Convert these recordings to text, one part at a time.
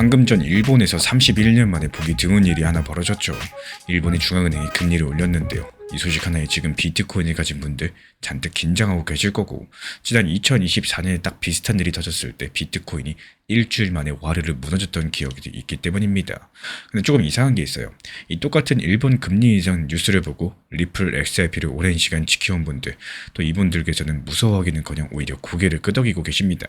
방금 전 일본에서 31년 만에 보기 드문 일이 하나 벌어졌죠. 일본의 중앙은행이 금리를 올렸는데요. 이 소식 하나에 지금 비트코인을 가진 분들 잔뜩 긴장하고 계실 거고, 지난 2024년에 딱 비슷한 일이 터졌을 때 비트코인이 일주일 만에 와르르 무너졌던 기억이 있기 때문입니다. 근데 조금 이상한 게 있어요. 이 똑같은 일본 금리 인상 뉴스를 보고 리플 XRP를 오랜 시간 지켜온 분들, 또 이분들께서는 무서워하기는커녕 오히려 고개를 끄덕이고 계십니다.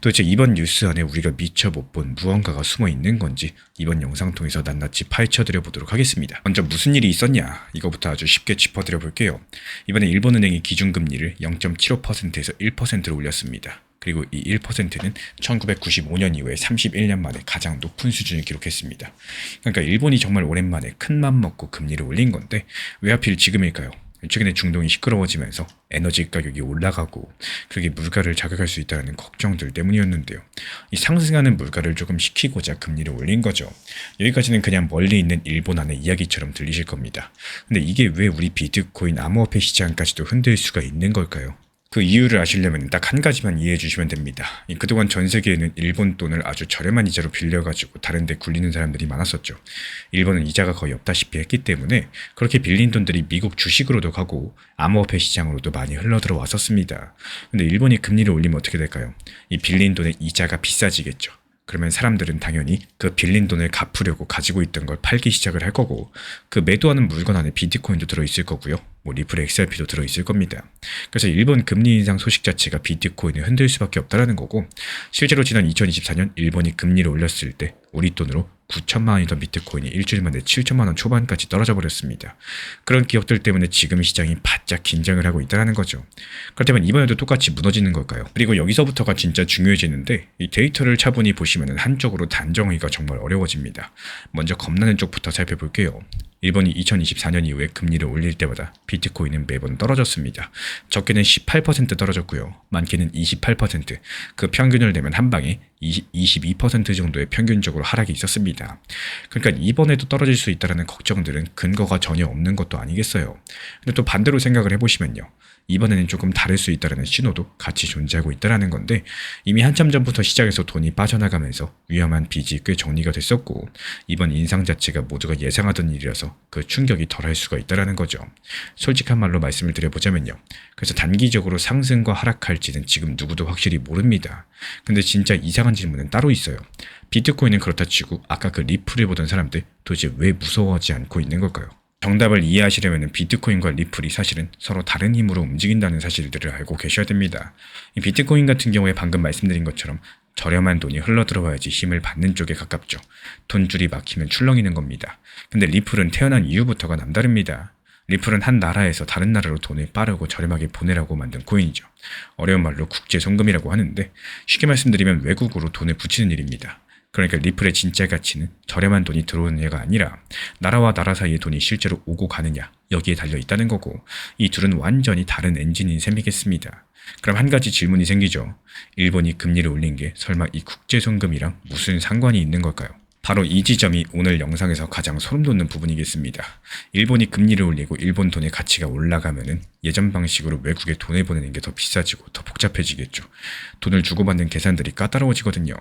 도대체 이번 뉴스 안에 우리가 미처 못 본 무언가가 숨어 있는 건지 이번 영상 통해서 낱낱이 파헤쳐드려 보도록 하겠습니다. 먼저 무슨 일이 있었냐, 이거부터 아주 쉽게 짚어드려 볼게요. 이번에 일본은행이 기준금리를 0.75%에서 1%로 올렸습니다. 그리고 이 1%는 1995년 이후에 31년 만에 가장 높은 수준을 기록했습니다. 그러니까 일본이 정말 오랜만에 큰맘 먹고 금리를 올린 건데 왜 하필 지금일까요? 최근에 중동이 시끄러워지면서 에너지 가격이 올라가고 그게 물가를 자극할 수 있다는 걱정들 때문이었는데요. 이 상승하는 물가를 조금 식히고자 금리를 올린 거죠. 여기까지는 그냥 멀리 있는 일본 안의 이야기처럼 들리실 겁니다. 근데 이게 왜 우리 비트코인 암호화폐 시장까지도 흔들 수가 있는 걸까요? 그 이유를 아시려면 딱 한 가지만 이해해 주시면 됩니다. 그동안 전 세계에는 일본 돈을 아주 저렴한 이자로 빌려가지고 다른 데 굴리는 사람들이 많았었죠. 일본은 이자가 거의 없다시피 했기 때문에 그렇게 빌린 돈들이 미국 주식으로도 가고 암호화폐 시장으로도 많이 흘러들어 왔었습니다. 근데 일본이 금리를 올리면 어떻게 될까요? 이 빌린 돈의 이자가 비싸지겠죠. 그러면 사람들은 당연히 그 빌린 돈을 갚으려고 가지고 있던 걸 팔기 시작을 할 거고, 그 매도하는 물건 안에 비트코인도 들어있을 거고요. 리플 XRP도 들어있을 겁니다. 그래서 일본 금리 인상 소식 자체가 비트코인을 흔들 수밖에 없다라는 거고, 실제로 지난 2024년 일본이 금리를 올렸을 때 우리 돈으로 9천만 원이던 비트코인이 일주일 만에 7천만 원 초반까지 떨어져 버렸습니다. 그런 기업들 때문에 지금 시장이 바짝 긴장을 하고 있다는 거죠. 그렇다면 이번에도 똑같이 무너지는 걸까요? 그리고 여기서부터가 진짜 중요해지는데, 이 데이터를 차분히 보시면 한쪽으로 단정하기가 정말 어려워집니다. 먼저 겁나는 쪽부터 살펴볼게요. 일본이 2024년 이후에 금리를 올릴 때마다 비트코인은 매번 떨어졌습니다. 적게는 18% 떨어졌고요. 많게는 28%, 그 평균을 내면 한 방에 22% 정도의 평균적으로 하락이 있었습니다. 그러니까 이번에도 떨어질 수 있다는 걱정들은 근거가 전혀 없는 것도 아니겠어요. 근데 또 반대로 생각을 해보시면요. 이번에는 조금 다를 수 있다는 신호도 같이 존재하고 있다는 건데, 이미 한참 전부터 시장에서 돈이 빠져나가면서 위험한 빚이 꽤 정리가 됐었고, 이번 인상 자체가 모두가 예상하던 일이라서 그 충격이 덜할 수가 있다는 거죠. 솔직한 말로 말씀을 드려보자면요. 그래서 단기적으로 상승과 하락할지는 지금 누구도 확실히 모릅니다. 근데 진짜 이상한 질문은 따로 있어요. 비트코인은 그렇다 치고 아까 그 리플을 보던 사람들 도대체 왜 무서워하지 않고 있는 걸까요? 정답을 이해하시려면 비트코인과 리플이 사실은 서로 다른 힘으로 움직인다는 사실들을 알고 계셔야 됩니다. 이 비트코인 같은 경우에 방금 말씀드린 것처럼 저렴한 돈이 흘러들어와야지 힘을 받는 쪽에 가깝죠. 돈줄이 막히면 출렁이는 겁니다. 근데 리플은 태어난 이유부터가 남다릅니다. 리플은 한 나라에서 다른 나라로 돈을 빠르고 저렴하게 보내라고 만든 코인이죠. 어려운 말로 국제송금이라고 하는데, 쉽게 말씀드리면 외국으로 돈을 붙이는 일입니다. 그러니까 리플의 진짜 가치는 저렴한 돈이 들어오느냐가 아니라 나라와 나라 사이에 돈이 실제로 오고 가느냐, 여기에 달려 있다는 거고, 이 둘은 완전히 다른 엔진인 셈이겠습니다. 그럼 한 가지 질문이 생기죠. 일본이 금리를 올린 게 설마 이 국제송금이랑 무슨 상관이 있는 걸까요? 바로 이 지점이 오늘 영상에서 가장 소름 돋는 부분이겠습니다. 일본이 금리를 올리고 일본 돈의 가치가 올라가면은 예전 방식으로 외국에 돈을 보내는 게 더 비싸지고 더 복잡해지겠죠. 돈을 주고받는 계산들이 까다로워지거든요.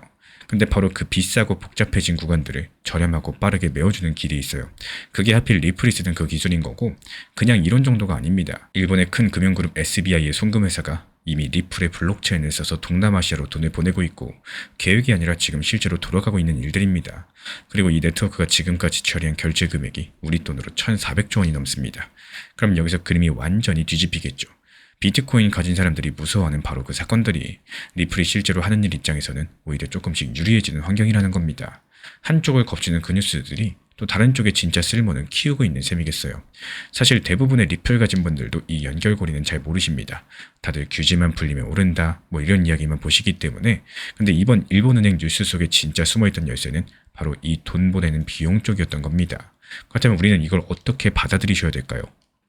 근데 바로 그 비싸고 복잡해진 구간들을 저렴하고 빠르게 메워주는 길이 있어요. 그게 하필 리플이 쓰는 그 기술인 거고, 그냥 이론 정도가 아닙니다. 일본의 큰 금융그룹 SBI의 송금회사가 이미 리플의 블록체인을 써서 동남아시아로 돈을 보내고 있고, 계획이 아니라 지금 실제로 돌아가고 있는 일들입니다. 그리고 이 네트워크가 지금까지 처리한 결제 금액이 우리 돈으로 1,400조 원이 넘습니다. 그럼 여기서 그림이 완전히 뒤집히겠죠. 비트코인 가진 사람들이 무서워하는 바로 그 사건들이 리플이 실제로 하는 일 입장에서는 오히려 조금씩 유리해지는 환경이라는 겁니다. 한쪽을 겹치는 그 뉴스들이 또 다른 쪽의 진짜 쓸모는 키우고 있는 셈이겠어요. 사실 대부분의 리플 가진 분들도 이 연결고리는 잘 모르십니다. 다들 규제만 풀리면 오른다, 이런 이야기만 보시기 때문에. 근데 이번 일본은행 뉴스 속에 진짜 숨어있던 열쇠는 바로 이 돈 보내는 비용 쪽이었던 겁니다. 그렇다면 우리는 이걸 어떻게 받아들이셔야 될까요?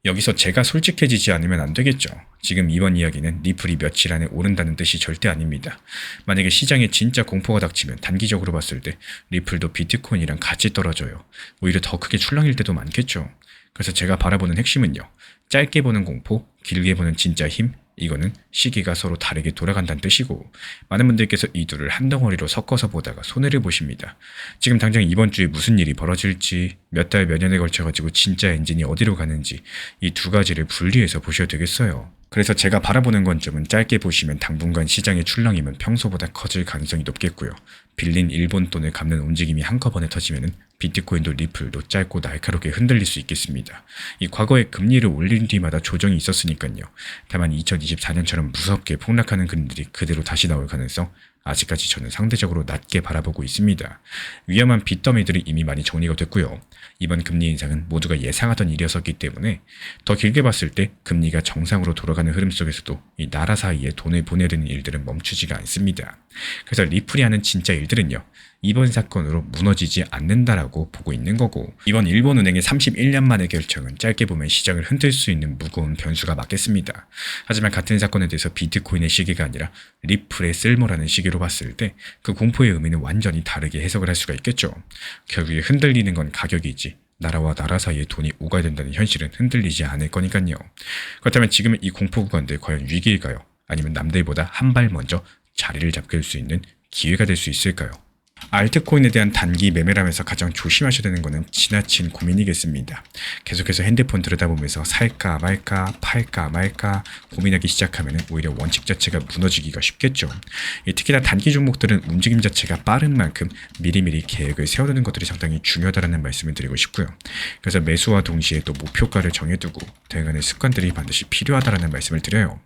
여기서 제가 솔직해지지 않으면 안 되겠죠. 지금 이번 이야기는 리플이 며칠 안에 오른다는 뜻이 절대 아닙니다. 만약에 시장에 진짜 공포가 닥치면 단기적으로 봤을 때 리플도 비트코인이랑 같이 떨어져요. 오히려 더 크게 출렁일 때도 많겠죠. 그래서 제가 바라보는 핵심은요. 짧게 보는 공포, 길게 보는 진짜 힘, 이거는 시기가 서로 다르게 돌아간다는 뜻이고 많은 분들께서 이 둘을 한 덩어리로 섞어서 보다가 손해를 보십니다. 지금 당장 이번 주에 무슨 일이 벌어질지 몇 달 몇 년에 걸쳐가지고 진짜 엔진이 어디로 가는지 이 두 가지를 분리해서 보셔야 되겠어요. 그래서 제가 바라보는 관점은 짧게 보시면 당분간 시장의 출렁임은 평소보다 커질 가능성이 높겠고요. 빌린 일본 돈을 갚는 움직임이 한꺼번에 터지면은 비트코인도 리플도 짧고 날카롭게 흔들릴 수 있겠습니다. 이 과거에 금리를 올린 뒤마다 조정이 있었으니까요. 다만 2024년처럼 무섭게 폭락하는 그림들이 그대로 다시 나올 가능성 아직까지 저는 상대적으로 낮게 바라보고 있습니다. 위험한 빚더미들이 이미 많이 정리가 됐고요. 이번 금리 인상은 모두가 예상하던 일이었었기 때문에 더 길게 봤을 때 금리가 정상으로 돌아가는 흐름 속에서도 이 나라 사이에 돈을 보내야 되는 일들은 멈추지가 않습니다. 그래서 리플이 하는 진짜 일들은요. 이번 사건으로 무너지지 않는다라고 보고 있는 거고 이번 일본은행의 31년 만의 결정은 짧게 보면 시장을 흔들 수 있는 무거운 변수가 맞겠습니다. 하지만 같은 사건에 대해서 비트코인의 시기가 아니라 리플의 쓸모라는 시기로 봤을 때 그 공포의 의미는 완전히 다르게 해석을 할 수가 있겠죠. 결국에 흔들리는 건 가격이지 나라와 나라 사이에 돈이 오가야 된다는 현실은 흔들리지 않을 거니까요. 그렇다면 지금의 이 공포 구간들 과연 위기일까요? 아니면 남들보다 한 발 먼저 자리를 잡을 수 있는 기회가 될 수 있을까요? 알트코인에 대한 단기 매매라면서 가장 조심하셔야 되는 것은 지나친 고민이겠습니다. 계속해서 핸드폰 들여다보면서 살까 말까 팔까 말까 고민하기 시작하면 오히려 원칙 자체가 무너지기가 쉽겠죠. 특히나 단기 종목들은 움직임 자체가 빠른 만큼 미리미리 계획을 세워두는 것들이 상당히 중요하다는 말씀을 드리고 싶고요. 그래서 매수와 동시에 또 목표가를 정해두고 대응하는 습관들이 반드시 필요하다는 말씀을 드려요.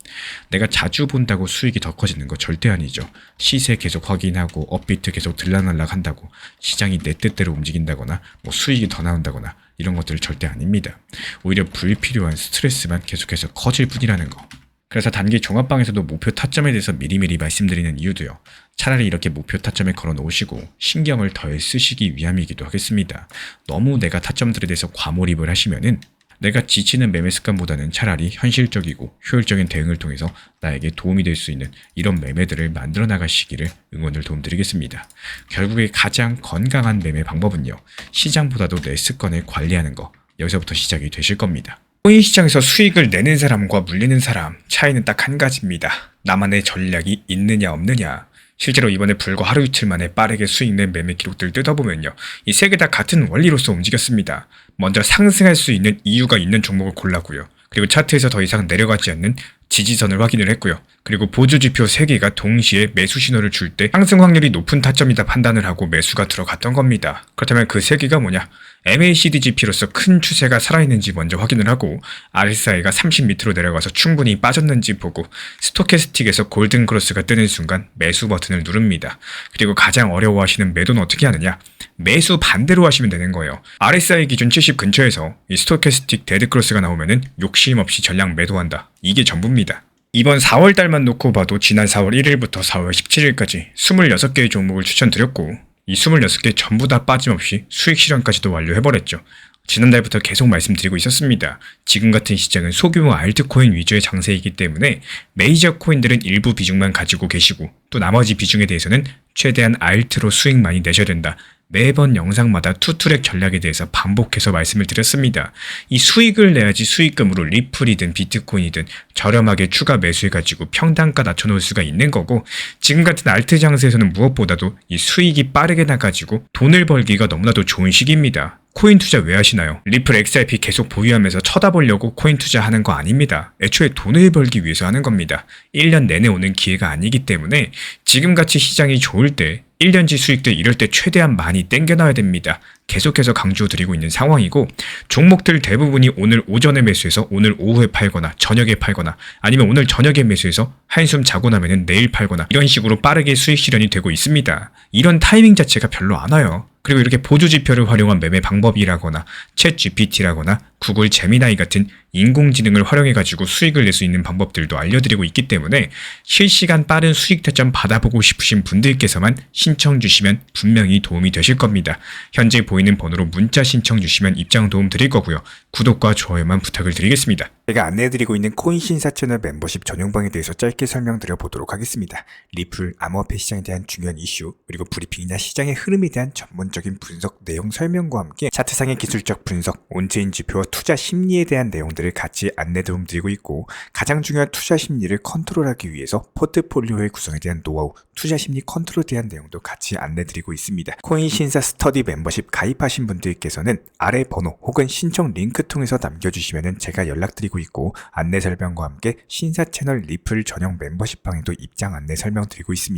내가 자주 본다고 수익이 더 커지는 거 절대 아니죠. 시세 계속 확인하고 업비트 계속 들락날락한다고 시장이 내 뜻대로 움직인다거나 수익이 더 나온다거나 이런 것들은 절대 아닙니다. 오히려 불필요한 스트레스만 계속해서 커질 뿐이라는 거. 그래서 단기 종합방에서도 목표 타점에 대해서 미리미리 말씀드리는 이유도요. 차라리 이렇게 목표 타점에 걸어 놓으시고 신경을 덜 쓰시기 위함이기도 하겠습니다. 너무 내가 타점들에 대해서 과몰입을 하시면은 내가 지치는 매매 습관보다는 차라리 현실적이고 효율적인 대응을 통해서 나에게 도움이 될 수 있는 이런 매매들을 만들어 나가시기를 응원을 도움드리겠습니다. 결국에 가장 건강한 매매 방법은요. 시장보다도 내 습관을 관리하는 거. 여기서부터 시작이 되실 겁니다. 코인 시장에서 수익을 내는 사람과 물리는 사람 차이는 딱 한 가지입니다. 나만의 전략이 있느냐 없느냐. 실제로 이번에 불과 하루 이틀 만에 빠르게 수익 낸 매매 기록들을 뜯어보면요. 이 세 개 다 같은 원리로서 움직였습니다. 먼저 상승할 수 있는 이유가 있는 종목을 골랐고요. 그리고 차트에서 더 이상 내려가지 않는 지지선을 확인을 했고요. 그리고 보조지표 3개가 동시에 매수 신호를 줄 때 상승 확률이 높은 타점이다 판단을 하고 매수가 들어갔던 겁니다. 그렇다면 그 3개가 뭐냐? MACD 지표로서 큰 추세가 살아있는지 먼저 확인을 하고 RSI가 30 밑으로 내려가서 충분히 빠졌는지 보고 스토캐스틱에서 골든 크로스가 뜨는 순간 매수 버튼을 누릅니다. 그리고 가장 어려워하시는 매도는 어떻게 하느냐? 매수 반대로 하시면 되는 거예요. RSI 기준 70 근처에서 이 스토캐스틱 데드 크로스가 나오면은 욕심 없이 전량 매도한다. 이게 전부입니다. 이번 4월달만 놓고 봐도 지난 4월 1일부터 4월 17일까지 26개의 종목을 추천드렸고 이 26개 전부 다 빠짐없이 수익 실현까지도 완료해버렸죠. 지난달부터 계속 말씀드리고 있었습니다. 지금 같은 시장은 소규모 알트코인 위주의 장세이기 때문에 메이저 코인들은 일부 비중만 가지고 계시고 또 나머지 비중에 대해서는 최대한 알트로 수익 많이 내셔야 된다. 매번 영상마다 투트랙 전략에 대해서 반복해서 말씀을 드렸습니다. 이 수익을 내야지 수익금으로 리플이든 비트코인이든 저렴하게 추가 매수해가지고 평단가 낮춰놓을 수가 있는 거고 지금 같은 알트 장세에서는 무엇보다도 이 수익이 빠르게 나가지고 돈을 벌기가 너무나도 좋은 시기입니다. 코인 투자 왜 하시나요? 리플 XRP 계속 보유하면서 쳐다보려고 코인 투자하는 거 아닙니다. 애초에 돈을 벌기 위해서 하는 겁니다. 1년 내내 오는 기회가 아니기 때문에 지금같이 시장이 좋을 때 1년치 수익들 이럴 때 최대한 많이 땡겨놔야 됩니다. 계속해서 강조드리고 있는 상황이고 종목들 대부분이 오늘 오전에 매수해서 오늘 오후에 팔거나 저녁에 팔거나 아니면 오늘 저녁에 매수해서 한숨 자고 나면은 내일 팔거나 이런 식으로 빠르게 수익 실현이 되고 있습니다. 이런 타이밍 자체가 별로 안 와요. 그리고 이렇게 보조지표를 활용한 매매 방법이라거나 챗 GPT라거나 구글 제미나이 같은 인공지능을 활용해가지고 수익을 낼 수 있는 방법들도 알려드리고 있기 때문에 실시간 빠른 수익 타점 받아보고 싶으신 분들께서만 신청 주시면 분명히 도움이 되실 겁니다. 현재 보이는 번호로 문자 신청 주시면 입장 도움 드릴 거고요. 구독과 좋아요만 부탁을 드리겠습니다. 제가 안내해드리고 있는 코인신사 채널 멤버십 전용방에 대해서 짧게 설명드려 보도록 하겠습니다. 리플, 암호화폐 시장에 대한 중요한 이슈, 그리고 브리핑이나 시장의 흐름에 대한 전문적인 분석 내용 설명과 함께 차트상의 기술적 분석, 온체인 지표와 투자 심리에 대한 내용들을 같이 안내 도움드리고 있고, 가장 중요한 투자 심리를 컨트롤하기 위해서 포트폴리오의 구성에 대한 노하우, 투자 심리 컨트롤에 대한 내용도 같이 안내드리고 있습니다. 코인 신사 스터디 멤버십 가입하신 분들께서는 아래 번호 혹은 신청 링크 통해서 남겨주시면 제가 연락드리고 있고, 안내 설명과 함께 신사 채널 리플 전용 멤버십 방에도 입장 안내 설명드리고 있습니다.